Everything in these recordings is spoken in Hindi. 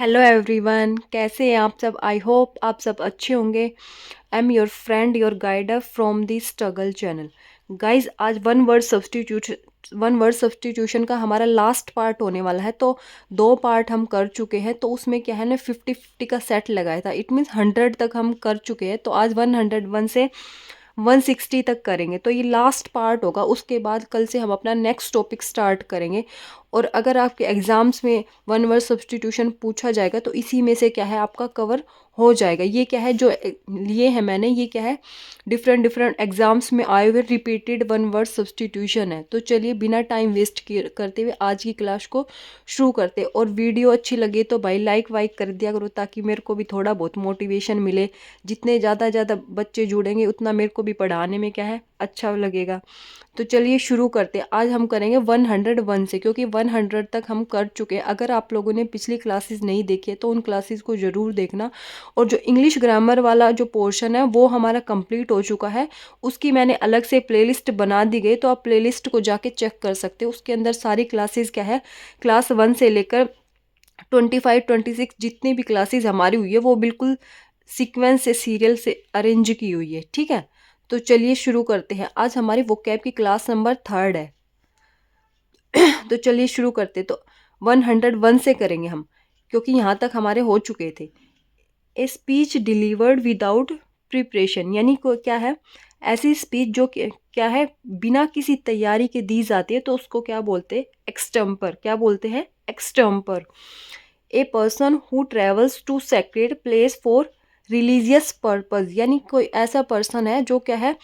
हेलो एवरीवन, कैसे हैं आप सब। आई होप आप सब अच्छे होंगे। I am your friend your guider from the struggle channel. Guys, आज वन वर्ड सब्स्टिट्यूशन का हमारा लास्ट पार्ट होने वाला है। तो दो पार्ट हम कर चुके हैं, तो उसमें क्या है ना 50-50 का सेट लगाया था। इट मीन्स 100 तक हम कर चुके हैं। तो आज 101 से 160 तक करेंगे। तो ये लास्ट पार्ट होगा। उसके बाद कल से हम अपना नेक्स्ट टॉपिक स्टार्ट करेंगे। और अगर आपके एग्जाम्स में वन वर्ड सब्स्टिट्यूशन पूछा जाएगा तो इसी में से क्या है आपका कवर हो जाएगा। ये क्या है जो लिए है मैंने, ये क्या है डिफरेंट डिफरेंट एग्जाम्स में आए हुए रिपीटेड वन वर्ड सब्स्टिट्यूशन है। तो चलिए बिना टाइम वेस्ट करते हुए आज की क्लास को शुरू करते। और वीडियो अच्छी लगे तो भाई लाइक वाइक कर दिया करो, ताकि मेरे को भी थोड़ा बहुत मोटिवेशन मिले। जितने ज़्यादा बच्चे जुड़ेंगे उतना मेरे को भी पढ़ाने में क्या है अच्छा लगेगा। तो चलिए शुरू करते हैं। आज हम करेंगे 101 से, क्योंकि 100 तक हम कर चुके हैं। अगर आप लोगों ने पिछली क्लासेस नहीं देखी है तो उन क्लासेस को ज़रूर देखना। और जो इंग्लिश ग्रामर वाला जो पोर्शन है वो हमारा कंप्लीट हो चुका है। उसकी मैंने अलग से प्लेलिस्ट बना दी गई, तो आप प्लेलिस्ट को जाके चेक कर सकते हो। उसके अंदर सारी क्लासेस क्या है क्लास 1 से लेकर 25-26 जितनी भी क्लासेस हमारी हुई है वो बिल्कुल सीक्वेंस से सीरियल से अरेंज की हुई है। ठीक है, तो चलिए शुरू करते हैं। आज हमारी वोकैब की क्लास नंबर 3 है। तो चलिए शुरू करते। तो 101 से करेंगे हम, क्योंकि यहाँ तक हमारे हो चुके थे। A speech delivered without preparation, यानी को क्या है ऐसी स्पीच जो क्या है बिना किसी तैयारी के दी जाती है, तो उसको क्या बोलते हैं एक्सटम्पर। क्या बोलते हैं एक्सटम्पर। A person who travels to sacred place for religious purpose, यानी कोई ऐसा पर्सन है जो क्या है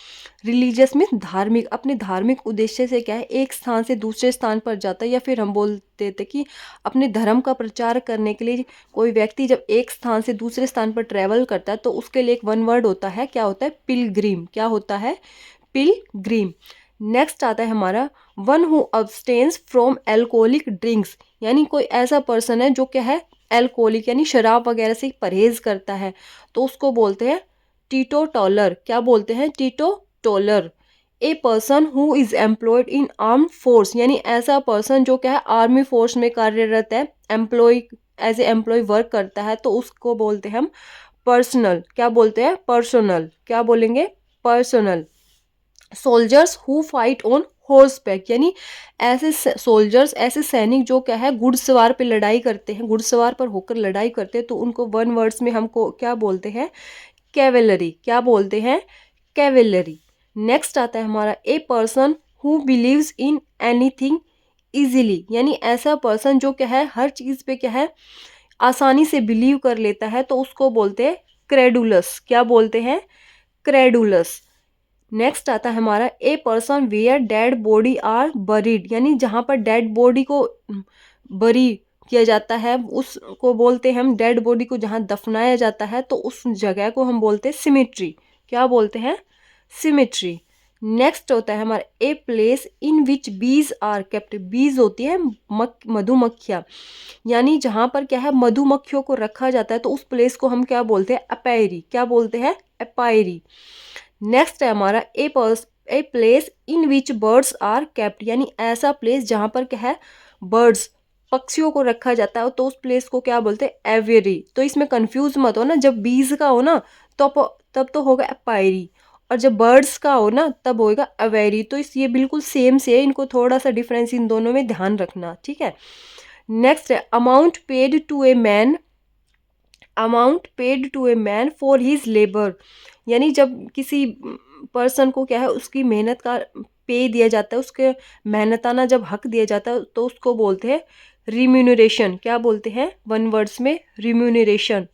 रिलीजियस में धार्मिक, अपने धार्मिक उद्देश्य से क्या है एक स्थान से दूसरे स्थान पर जाता है। या फिर हम बोलते थे कि अपने धर्म का प्रचार करने के लिए कोई व्यक्ति जब एक स्थान से दूसरे स्थान पर ट्रेवल करता है तो उसके लिए एक वन वर्ड होता है। क्या होता है पिलग्रिम। क्या होता है पिलग्रिम। नेक्स्ट आता है हमारा one who abstains from alcoholic drinks, यानी कोई ऐसा पर्सन है जो क्या है एल्कोहलिक यानी शराब वगैरह से परहेज करता है, तो उसको बोलते हैं टीटो टॉलर। क्या बोलते हैं टीटो taller. A person who is employed in armed force, यानी ऐसा पर्सन जो क्या है आर्मी फोर्स में कार्यरत है, employee as a employee work करता है, तो उसको बोलते हैं हम पर्सनल। क्या बोलते हैं पर्सनल। क्या बोलेंगे personal. Soldiers who fight on horse back, यानी ऐसे सोल्जर्स ऐसे सैनिक जो क्या है घुड़सवार पे लड़ाई करते हैं, घुड़सवार पर होकर लड़ाई करते हैं, तो उनको वन वर्ड्स में हमको क्या बोलते हैं कैवेलरी। क्या बोलते हैं कैवेलरी। नेक्स्ट आता है हमारा a person who believes in anything easily, यानी ऐसा पर्सन जो क्या है हर चीज़ पे क्या है आसानी से बिलीव कर लेता है, तो उसको बोलते हैं क्रेडुलस। क्या बोलते हैं क्रेडुलस। नेक्स्ट आता है हमारा a person where dead body are buried, यानी जहाँ पर डेड बॉडी को बरी किया जाता है उसको बोलते हैं हम डेड बॉडी को जहाँ दफनाया जाता है, तो उस जगह को हम बोलते हैं सिमेट्री। क्या बोलते हैं सिमेट्री। नेक्स्ट होता है हमारा a place in which bees are kept, बीज होती है मधुमक्खियाँ, यानी जहाँ पर क्या है मधुमक्खियों को रखा जाता है, तो उस प्लेस को हम क्या बोलते हैं अपायरी। क्या बोलते हैं अपायरी। नेक्स्ट है हमारा a place in which birds are kept, यानी ऐसा प्लेस जहाँ पर क्या है बर्ड्स पक्षियों को रखा जाता है, तो उस प्लेस को क्या बोलते हैं एवियरी। तो इसमें कंफ्यूज मत हो ना, जब बीज का हो ना तब तो होगा एपायरी, और जब बर्ड्स का हो ना तब होगा अवेरी। तो इस ये बिल्कुल सेम से है, इनको थोड़ा सा डिफरेंस इन दोनों में ध्यान रखना। ठीक है। नेक्स्ट है amount paid to a man, amount paid to a man for his labour, यानी जब किसी पर्सन को क्या है उसकी मेहनत का पे दिया जाता है, उसके मेहनताना जब हक दिया जाता है, तो उसको बोलते हैं रिम्यूनरेशन। क्या बोलते हैं वन वर्ड्स में रिम्यूनरेशन।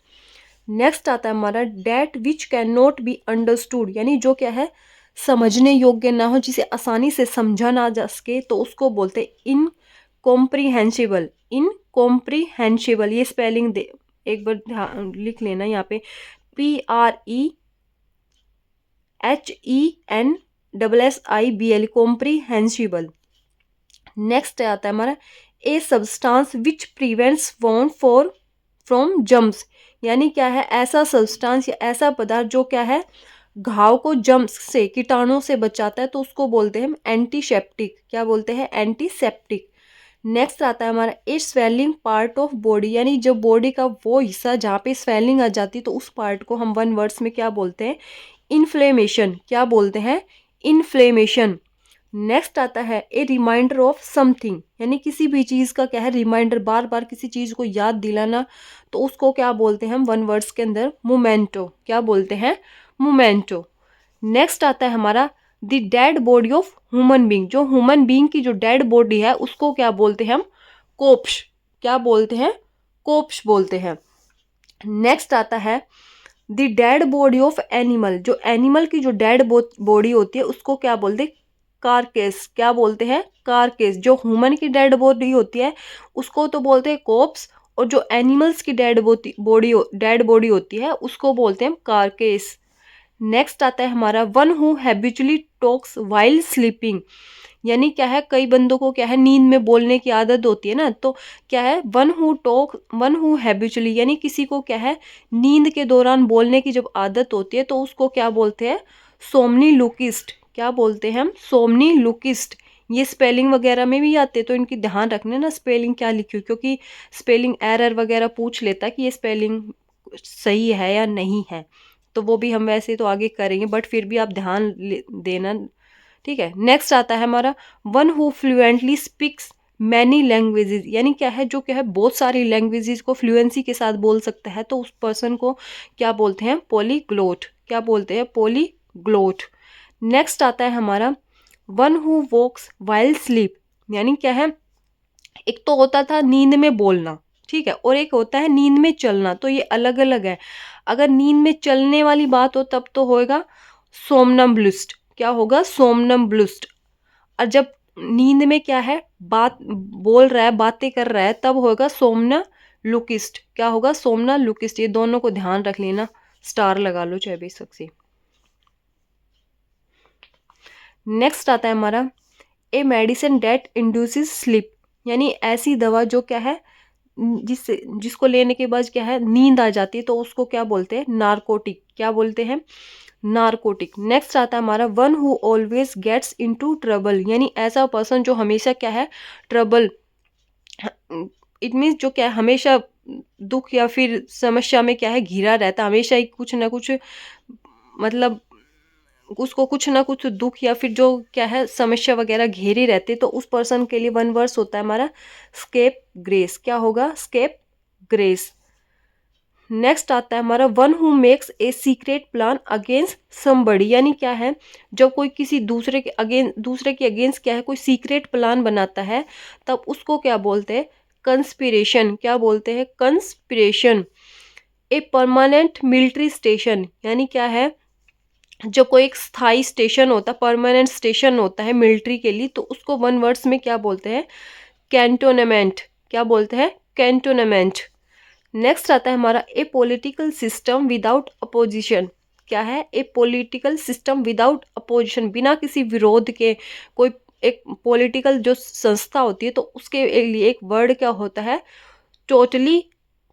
नेक्स्ट आता है हमारा that which can not be understood, यानी जो क्या है समझने योग्य ना हो, जिसे आसानी से समझा ना जा सके, तो उसको बोलते हैं इनकॉम्प्रीहेंसिबल। इनकॉम्प्रीहेंसिबल ये स्पेलिंग दे एक बार लिख लेना यहाँ पे PREHENSIBL कॉम्प्रीहेंसिबल। नेक्स्ट आता है हमारा a substance which prevents wound for from germs, यानी क्या है ऐसा सब्सटेंस या ऐसा पदार्थ जो क्या है घाव को जम्स से कीटाणु से बचाता है, तो उसको बोलते हैं हम एंटीसेप्टिक। क्या बोलते हैं एंटीसेप्टिक। नेक्स्ट आता है हमारा a swelling part of body, यानी जब बॉडी का वो हिस्सा जहाँ पे स्वेलिंग आ जाती है तो उस पार्ट को हम वन वर्ड्स में क्या बोलते हैं, इन्फ्लेमेशन। क्या बोलते हैं, इन्फ्लेमेशन। नेक्स्ट आता है ए रिमाइंडर ऑफ समथिंग, यानी किसी भी चीज़ का क्या है रिमाइंडर, बार बार किसी चीज़ को याद दिलाना, तो उसको क्या बोलते हैं हम वन वर्ड्स के अंदर, मोमेंटो। क्या बोलते हैं, मोमेंटो। नेक्स्ट आता है हमारा the dead body of human being, जो ह्यूमन बीइंग की जो डेड बॉडी है उसको क्या बोलते हैं हम, कोप्श। क्या बोलते हैं, कोप्श बोलते हैं। नेक्स्ट आता है the dead body of animal, जो एनिमल की जो डेड बॉडी होती है उसको क्या बोलते हैं, कारकेस। क्या बोलते हैं, कारकेस। जो ह्यूमन की डेड बॉडी होती है उसको तो बोलते हैं कोप्स, और जो एनिमल्स की डेड बॉडी होती है उसको बोलते हैं कारकेस। नेक्स्ट आता है हमारा one who habitually talks while sleeping, यानी क्या है कई बंदों को क्या है नींद में बोलने की आदत होती है ना, तो क्या है वन हु हैबिचुअली, यानी किसी को क्या है नींद के दौरान बोलने की जब आदत होती है तो उसको क्या बोलते हैं, सोमनी लुकिस्ट। क्या बोलते हैं हम, सोमनी लुकिस्ट। ये स्पेलिंग वगैरह में भी आते तो इनकी ध्यान रखने ना स्पेलिंग क्या लिखी हो, क्योंकि स्पेलिंग एरर वगैरह पूछ लेता कि ये स्पेलिंग सही है या नहीं है, तो वो भी हम वैसे तो आगे करेंगे बट फिर भी आप ध्यान देना, ठीक है। नेक्स्ट आता है हमारा one who fluently speaks many languages, यानी क्या है जो क्या है बहुत सारी लैंग्वेजेस को फ्लुएंसी के साथ बोल सकता है, तो उस पर्सन को क्या बोलते हैं, पॉलीग्लोट। क्या बोलते हैं, पॉलीग्लोट। नेक्स्ट आता है हमारा one who walks while sleep, यानी क्या है एक तो होता था नींद में बोलना, ठीक है, और एक होता है नींद में चलना, तो ये अलग अलग है। अगर नींद में चलने वाली बात हो तब तो होएगा सोमनम्बुलिस्ट। क्या होगा, सोमनम्बुलिस्ट। और जब नींद में क्या है बात बोल रहा है, बातें कर रहा है, तब होगा सोमनालुकिस्ट। क्या होगा, सोमनालुकिस्ट। ये दोनों को ध्यान रख लेना, स्टार लगा लो चाहे बेशक से। नेक्स्ट आता है हमारा a medicine that induces sleep, यानी ऐसी दवा जो क्या है जिसको लेने के बाद क्या है नींद आ जाती है, तो उसको क्या बोलते हैं, नारकोटिक। क्या बोलते हैं, नारकोटिक। नेक्स्ट आता है हमारा one who always gets into trouble, यानी ऐसा पर्सन जो हमेशा क्या है ट्रबल, इट मीन्स जो क्या है हमेशा दुख या फिर समस्या में क्या है घिरा रहता, हमेशा ही कुछ ना कुछ मतलब उसको कुछ ना कुछ दुख या फिर जो क्या है समस्या वगैरह घेरे रहते, तो उस पर्सन के लिए वन वर्स होता है हमारा स्केप ग्रेस। क्या होगा, स्केप ग्रेस। नेक्स्ट आता है हमारा one who makes a secret plan against somebody, यानी क्या है जब कोई किसी दूसरे के अगेंस्ट क्या है कोई सीक्रेट प्लान बनाता है, तब उसको क्या बोलते हैं, कंस्पिरेशन। क्या बोलते हैं, कंस्पिरेशन। ए परमानेंट मिलिट्री स्टेशन, यानी क्या है जो कोई एक स्थायी स्टेशन होता है, परमानेंट स्टेशन होता है मिलिट्री के लिए, तो उसको वन वर्ड्स में क्या बोलते हैं, कैंटोनमेंट। क्या बोलते हैं, कैंटोनमेंट। नेक्स्ट आता है हमारा ए पॉलिटिकल सिस्टम विदाउट अपोजिशन। क्या है, ए पॉलिटिकल सिस्टम विदाउट अपोजिशन, बिना किसी विरोध के कोई एक पॉलिटिकल जो संस्था होती है, तो उसके लिए एक वर्ड क्या होता है, टोटली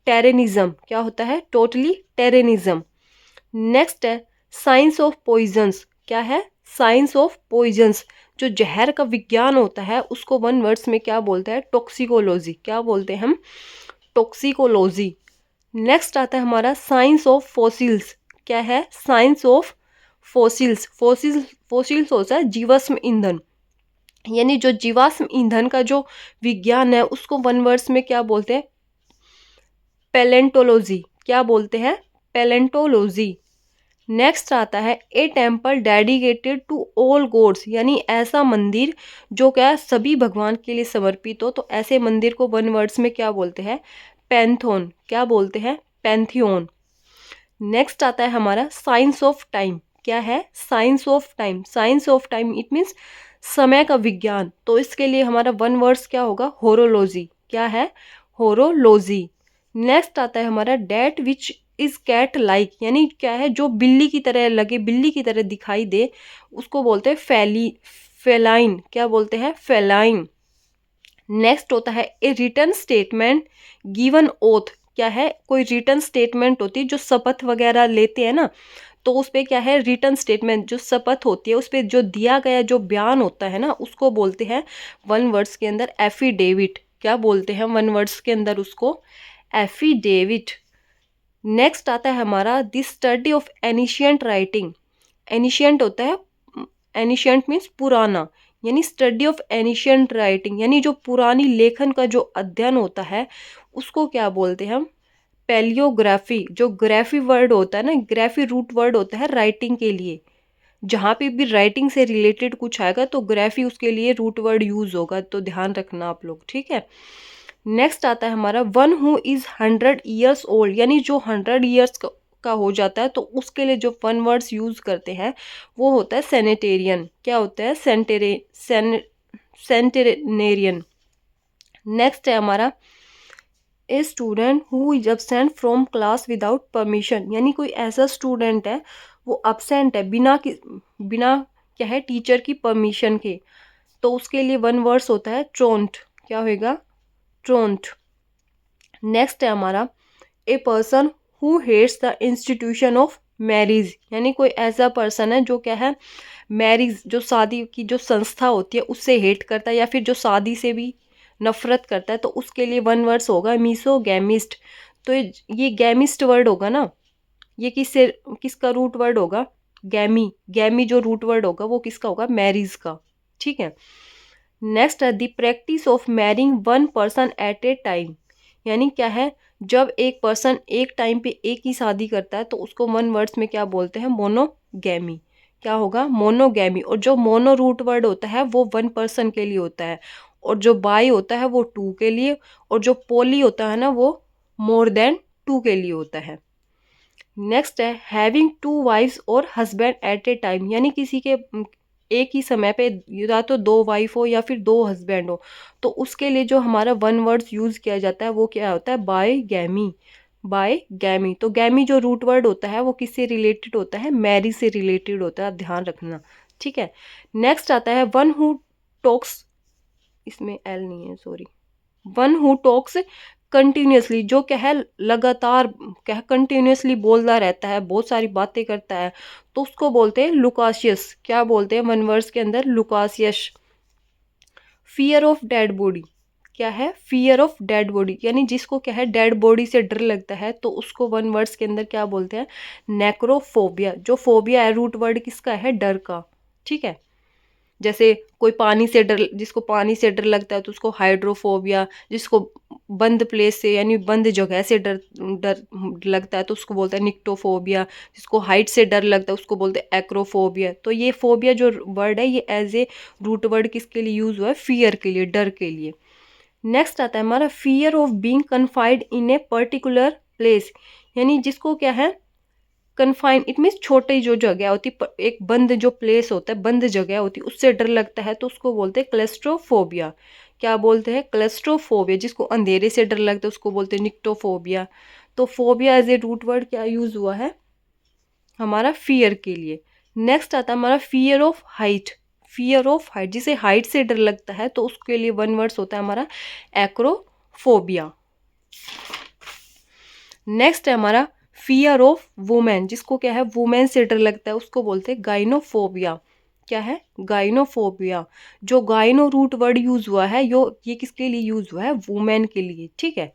टेरनिज्म। क्या होता है, टोटली टेरनिज्म। नेक्स्ट है साइंस ऑफ पॉइजन्स। क्या है, साइंस ऑफ पॉइजन्स, जो जहर का विज्ञान होता है उसको वन वर्ड्स में क्या बोलते हैं, टॉक्सिकोलॉजी। क्या बोलते हैं हम, टॉक्सिकोलॉजी। नेक्स्ट आता है हमारा साइंस ऑफ फॉसिल्स। क्या है, साइंस ऑफ फॉसिल्स। फॉसिल्स होता है जीवाश्म ईंधन, यानी जो जीवाश्म ईंधन का जो विज्ञान है उसको वन वर्ड्स में क्या बोलते हैं, पैलेंटोलॉजी। क्या बोलते हैं, पैलेंटोलॉजी। नेक्स्ट आता है a temple dedicated to all gods, यानी ऐसा मंदिर जो क्या सभी भगवान के लिए समर्पित हो, तो ऐसे मंदिर को वन वर्ड्स में क्या बोलते हैं, पैंथोन। क्या बोलते हैं, पैंथियोन। नेक्स्ट आता है हमारा साइंस ऑफ टाइम। क्या है, science of time. Science of time it means समय का विज्ञान, तो इसके लिए हमारा वन वर्ड्स क्या होगा, होरोलॉजी। क्या है, होरोलॉजी। नेक्स्ट आता है हमारा that which is cat like, यानी क्या है जो बिल्ली की तरह लगे, बिल्ली की तरह दिखाई दे, उसको बोलते हैं फेलाइन। क्या बोलते हैं, फेलाइन। नेक्स्ट होता है a written statement given oath. क्या है, कोई रिटन स्टेटमेंट होती है जो शपथ वगैरह लेते हैं ना, तो उस पर क्या है रिटन स्टेटमेंट जो शपथ होती है उस पर जो दिया गया जो बयान होता है ना, उसको बोलते हैं वन वर्ड्स के अंदर एफिडेविट। क्या बोलते हैं वन वर्ड्स के अंदर उसको? एफिडेविट। नेक्स्ट आता है हमारा the study of ancient writing. Ancient होता है, एनिशियंट मीन्स पुराना, यानी स्टडी ऑफ एनिशियंट राइटिंग यानी जो पुरानी लेखन का जो अध्ययन होता है उसको क्या बोलते हैं हम? पैलियोग्राफी। जो ग्राफी वर्ड होता है ना, ग्राफी रूट वर्ड होता है राइटिंग के लिए। जहाँ पे भी राइटिंग से रिलेटेड कुछ आएगा तो ग्राफी उसके लिए रूट वर्ड यूज होगा, तो ध्यान रखना आप लोग, ठीक है। नेक्स्ट आता है हमारा one who is 100 years old, यानी जो 100 years का हो जाता है तो उसके लिए जो वन वर्ड्स यूज करते हैं वो होता है सेनेटेरियन। क्या होता है? सेंटेनेरियन। नेक्स्ट है हमारा a student who is absent from class without permission, यानी कोई ऐसा स्टूडेंट है वो अब्सेंट है बिना क्या है, टीचर की परमिशन के, तो उसके लिए वन वर्ड्स होता है ट्रोंट। क्या होगा? ट्रोंट। नेक्स्ट है हमारा a person who hates the institution of marriage, यानी कोई ऐसा पर्सन है जो क्या है, मैरिज जो शादी की जो संस्था होती है उससे हेट करता है या फिर जो शादी से भी नफरत करता है, तो उसके लिए वन वर्ड्स होगा मिसोगैमिस्ट। तो ये गैमिस्ट वर्ड होगा ना, ये किसका रूट वर्ड होगा? गैमी। गैमी जो रूट वर्ड होगा वो किसका होगा? मैरिज का, ठीक है। नेक्स्ट है the practice of marrying one person at A time, यानी क्या है, जब एक पर्सन एक टाइम पे एक ही शादी करता है तो उसको वन वर्ड्स में क्या बोलते हैं? मोनोगैमी। क्या होगा? मोनोगैमी। और जो मोनो रूट वर्ड होता है वो वन पर्सन के लिए होता है, और जो बाई होता है वो टू के लिए, और जो पोली होता है ना वो मोर देन टू के लिए होता है। नेक्स्ट है हैविंग टू वाइफ्स और हस्बैंड एट ए टाइम, यानी किसी के एक ही समय पे या तो दो वाइफ हो या फिर दो हस्बैंड हो, तो उसके लिए जो हमारा वन वर्ड्स यूज किया जाता है वो क्या होता है? बाय गैमी। बाय गैमी। तो गैमी जो रूट वर्ड होता है वो किससे रिलेटेड होता है? मैरिज से रिलेटेड होता है, आप ध्यान रखना, ठीक है। नेक्स्ट आता है वन हु टॉक्स, इसमें एल नहीं है, sorry. One who talks continuously, जो क्या है लगातार क्या कंटिन्यूसली बोलता रहता है, बहुत सारी बातें करता है, तो उसको बोलते हैं लुकाशियस। क्या बोलते हैं वन वर्ड्स के अंदर? Lucasian. Fear of dead body. क्या है? फियर ऑफ डेड बॉडी, यानी जिसको क्या है डेड बॉडी से डर लगता है तो उसको वन वर्ड्स के अंदर क्या बोलते हैं? नेक्रोफोबिया। जो फोबिया है रूट वर्ड किसका है? डर का, ठीक है। जैसे कोई पानी से डर, जिसको पानी से डर लगता है तो उसको हाइड्रोफोबिया, जिसको बंद प्लेस से यानी बंद जगह से डर डर लगता है तो उसको बोलते हैं निक्टोफोबिया, जिसको हाइट से डर लगता है उसको बोलते हैं एक्रोफोबिया। तो ये फोबिया जो वर्ड है ये एज ए रूट वर्ड किसके लिए यूज हुआ है? फियर के लिए, डर के लिए। नेक्स्ट आता है हमारा fear of being confined in a particular place, यानी जिसको क्या है कन्फाइन, इट मीन्स छोटी जो जगह होती, एक बंद जो प्लेस होता है, बंद जगह होती है, उससे डर लगता है तो उसको बोलते हैं क्लेस्ट्रोफोबिया। क्या बोलते हैं? क्लेस्ट्रोफोबिया। जिसको अंधेरे से डर लगता है उसको बोलते हैं निक्टोफोबिया। तो phobia as a root word क्या यूज हुआ है? हमारा फियर के लिए। नेक्स्ट आता है हमारा fear of height. Fear of height, जिसे हाइट से डर लगता है तो उसके लिए वन वर्ड्स होता है हमारा एक्रोफोबिया। नेक्स्ट है हमारा फियर ऑफ वुमेन, जिसको क्या है वुमेन से डर लगता है उसको बोलते हैं गाइनोफोबिया। क्या है? गाइनोफोबिया। जो गाइनो रूट वर्ड यूज हुआ है ये किसके लिए यूज हुआ है? वुमेन के लिए, ठीक है।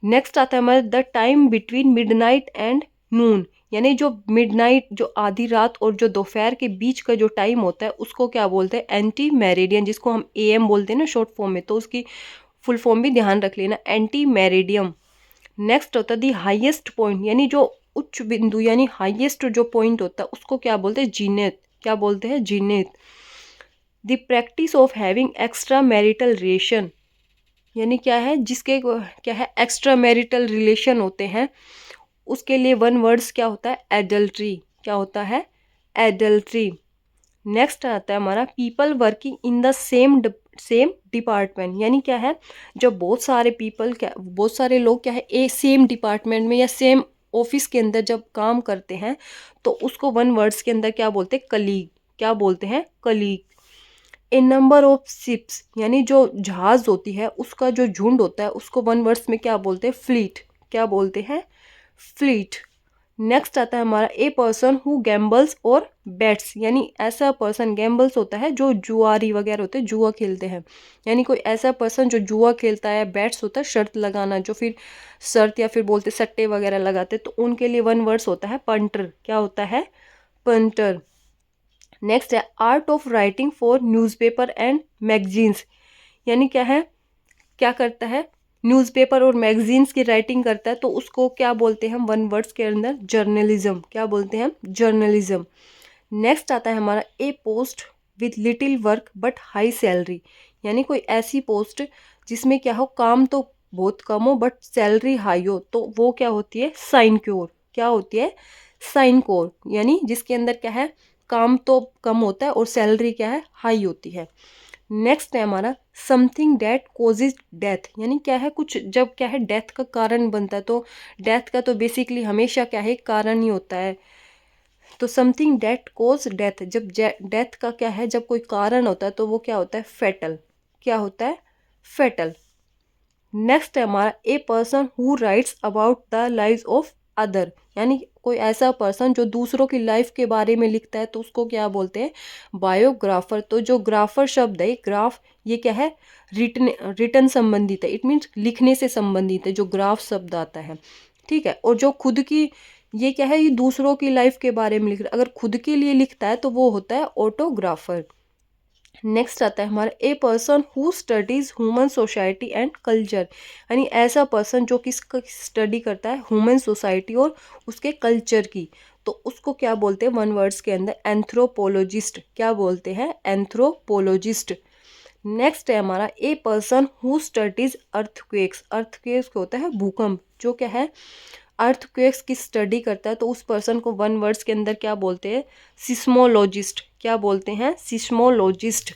नेक्स्ट आता है हमारा the time between midnight and noon, यानी जो मिडनाइट जो आधी रात और जो दोपहर के बीच का जो टाइम होता है उसको क्या बोलते हैं? एंटी मेरिडियन, जिसको हम एएम बोलते हैं ना शॉर्ट फॉर्म में, तो उसकी फुल फॉर्म भी ध्यान रख लेना, एंटी मेरिडियम। नेक्स्ट होता है दी हाईएस्ट पॉइंट, यानी जो उच्च बिंदु यानी हाईएस्ट जो पॉइंट होता है उसको क्या बोलते हैं? जीनेत। क्या बोलते हैं? जीनेत। The practice of having extra marital relation, यानी क्या है जिसके क्या है एक्स्ट्रा मैरिटल रिलेशन होते हैं उसके लिए वन वर्ड्स क्या होता है? एडल्ट्री। क्या होता है? एडल्ट्री। नेक्स्ट आता है हमारा people working in the same department, यानी क्या है जब बहुत सारे पीपल क्या बहुत सारे लोग क्या है एक सेम डिपार्टमेंट में या सेम ऑफिस के अंदर जब काम करते हैं तो उसको वन वर्ड्स के अंदर क्या बोलते हैं? कलीग। क्या बोलते हैं? Colleague. A number of ships, यानी जो जहाज होती है उसका जो झुंड होता है उसको वन वर्ड्स में क्या बोलते हैं? फ्लीट। क्या बोलते हैं? फ्लीट। नेक्स्ट आता है हमारा ए पर्सन हु गैम्बल्स और बेट्स, यानी ऐसा पर्सन, गैम्बल्स होता है जो जुआरी वगैरह होते हैं, जुआ खेलते हैं, यानी कोई ऐसा पर्सन जो जुआ खेलता है। बेट्स होता है शर्त लगाना, जो फिर शर्त या फिर बोलते सट्टे वगैरह लगाते, तो उनके लिए वन वर्ड्स होता है पंटर। क्या होता है? पंटर। नेक्स्ट है art of writing for newspaper and magazines, यानी क्या है, क्या करता है, न्यूज़पेपर और मैगजीन्स की राइटिंग करता है, तो उसको क्या बोलते हैं हम वन वर्ड्स के अंदर? जर्नलिज्म। क्या बोलते हैं हम? जर्नलिज्म। नेक्स्ट आता है हमारा a post with little work but high salary, यानी कोई ऐसी पोस्ट जिसमें क्या हो, काम तो बहुत कम हो बट सैलरी हाई हो, तो वो क्या होती है? साइनक्योर। क्या होती है? साइनक्योर, यानी जिसके अंदर क्या है, काम तो कम होता है और सैलरी क्या है? हाई होती है। नेक्स्ट है हमारा समथिंग डेट कोजेज डेथ, यानी क्या है, कुछ जब क्या है डेथ का कारण बनता है, तो डेथ का तो बेसिकली हमेशा क्या है, कारण ही होता है। तो समथिंग डेट कोज डेथ, जब डेथ का क्या है, जब कोई कारण होता है तो वो क्या होता है? फेटल। क्या होता है? फेटल। नेक्स्ट है हमारा a person who writes about the lives of other, यानी कोई ऐसा पर्सन जो दूसरों की लाइफ के बारे में लिखता है, तो उसको क्या बोलते हैं? बायोग्राफर। तो जो ग्राफर शब्द है, ग्राफ, ये क्या है? रिटन रिटन संबंधित है, इट मीन्स लिखने से संबंधित है, जो ग्राफ शब्द आता है। ठीक है। और जो खुद की, ये क्या है, ये दूसरों की लाइफ के बारे में लिख रहा है, अगर खुद के लिए लिखता है तो वो होता है ऑटोग्राफर। नेक्स्ट आता है हमारा a person who studies human society and culture, यानी ऐसा पर्सन जो किसका स्टडी करता है? ह्यूमन सोसाइटी और उसके कल्चर की, तो उसको क्या बोलते हैं वन वर्ड्स के अंदर? एंथ्रोपोलॉजिस्ट। क्या बोलते हैं? एंथ्रोपोलॉजिस्ट। नेक्स्ट है हमारा a person who studies earthquakes, earthquakes होता है भूकंप, जो क्या है, अर्थक्वेक्स की स्टडी करता है, तो उस पर्सन को वन वर्ड्स के अंदर क्या बोलते हैं? सिस्मोलॉजिस्ट। क्या बोलते हैं? सिस्मोलॉजिस्ट।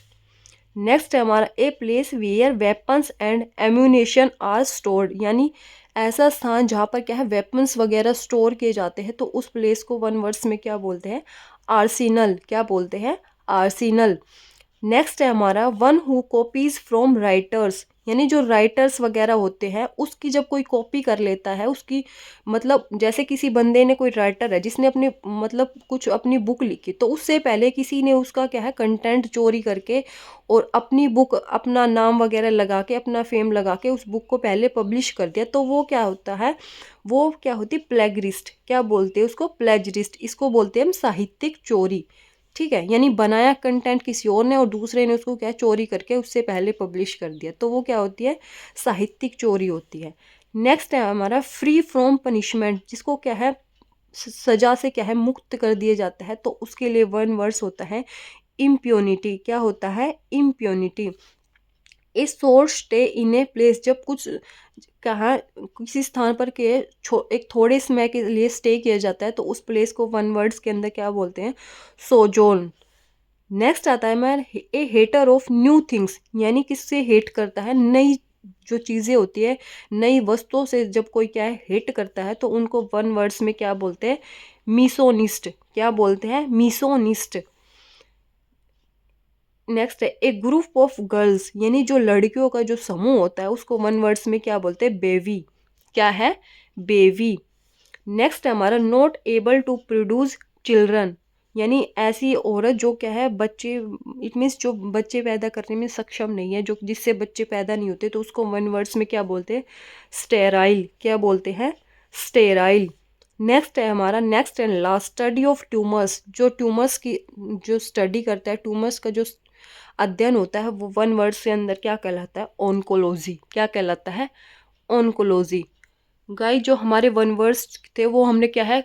नेक्स्ट है हमारा a place where weapons and ammunition are stored, यानी ऐसा स्थान जहाँ पर क्या है, वेपन्स वगैरह स्टोर किए जाते हैं, तो उस प्लेस को वन वर्ड्स में क्या बोलते हैं? आर्सिनल। क्या बोलते हैं? आर्सिनल। नेक्स्ट है हमारा one who copies from writers, यानी जो राइटर्स वगैरह होते हैं उसकी जब कोई कॉपी कर लेता है, उसकी मतलब जैसे किसी बंदे ने, कोई राइटर है जिसने अपने मतलब कुछ अपनी बुक लिखी, तो उससे पहले किसी ने उसका क्या है, कंटेंट चोरी करके और अपनी बुक, अपना नाम वगैरह लगा के, अपना फेम लगा के उस बुक को पहले पब्लिश कर दिया, तो वो क्या होता है? वो क्या होती? प्लेगरिस्ट। क्या बोलते हैं उसको? प्लेजरिस्ट। इसको बोलते हैं हम साहित्यिक चोरी। ठीक है, यानी बनाया कंटेंट किसी और ने और दूसरे ने उसको क्या है, चोरी करके उससे पहले पब्लिश कर दिया, तो वो क्या होती है? साहित्यिक चोरी होती है। नेक्स्ट है हमारा फ्री फ्रॉम पनिशमेंट, जिसको क्या है, सजा से क्या है, मुक्त कर दिया जाता है, तो उसके लिए वन वर्ड्स होता है इम्प्यूनिटी। क्या होता है? Impunity. A source stay in a place, जब कुछ कहाँ, किसी स्थान पर के एक थोड़े समय के लिए स्टे किया जाता है, तो उस प्लेस को वन वर्ड्स के अंदर क्या बोलते हैं? सोजोन। नेक्स्ट आता है मैं a hater of new things, यानी किससे हेट करता है? नई जो चीज़ें होती है, नई वस्तुओं से जब कोई क्या है, हेट करता है, तो उनको वन वर्ड्स में क्या बोलते हैं? मिसोनिस्ट। क्या बोलते हैं? मिसोनिस्ट। नेक्स्ट है ए ग्रुप ऑफ गर्ल्स, यानी जो लड़कियों का जो समूह होता है, उसको वन वर्ड्स में क्या बोलते हैं? बेवी। क्या है? बेवी। नेक्स्ट है हमारा not able to produce children, यानी ऐसी औरत जो क्या है, बच्चे, इट मीन्स जो बच्चे पैदा करने में सक्षम नहीं है, जो जिससे बच्चे पैदा नहीं होते, तो उसको वन वर्ड्स में क्या बोलते हैं? स्टेराइल। क्या बोलते हैं? स्टेराइल। नेक्स्ट है हमारा next and last study of tumours, जो ट्यूमर्स की जो स्टडी करता है, ट्यूमर्स का जो अध्ययन होता है, वो वन वर्ड्स के अंदर क्या कहलाता है? ऑन्कोलॉजी। क्या कहलाता है? ऑन्कोलॉजी। गाइस, जो हमारे वन वर्ड्स थे वो हमने क्या है,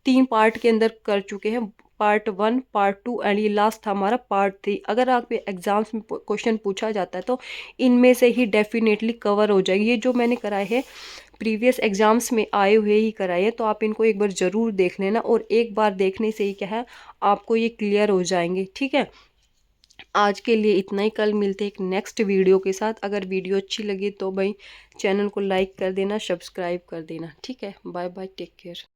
3 पार्ट के अंदर कर चुके हैं, पार्ट 1, पार्ट 2 एंड ये लास्ट था हमारा पार्ट 3। अगर आप एग्जाम्स में क्वेश्चन पूछा जाता है तो इनमें से ही डेफिनेटली कवर हो जाएगी। ये जो मैंने कराए हैं प्रीवियस एग्जाम्स में आए हुए ही कराए हैं, तो आप इनको एक बार ज़रूर देख लेना, और एक बार देखने से ही क्या है, आपको ये क्लियर हो जाएंगे। ठीक है, आज के लिए इतना ही। कल मिलते हैं एक नेक्स्ट वीडियो के साथ। अगर वीडियो अच्छी लगी तो भाई चैनल को लाइक कर देना, सब्सक्राइब कर देना। ठीक है, बाय बाय, टेक केयर।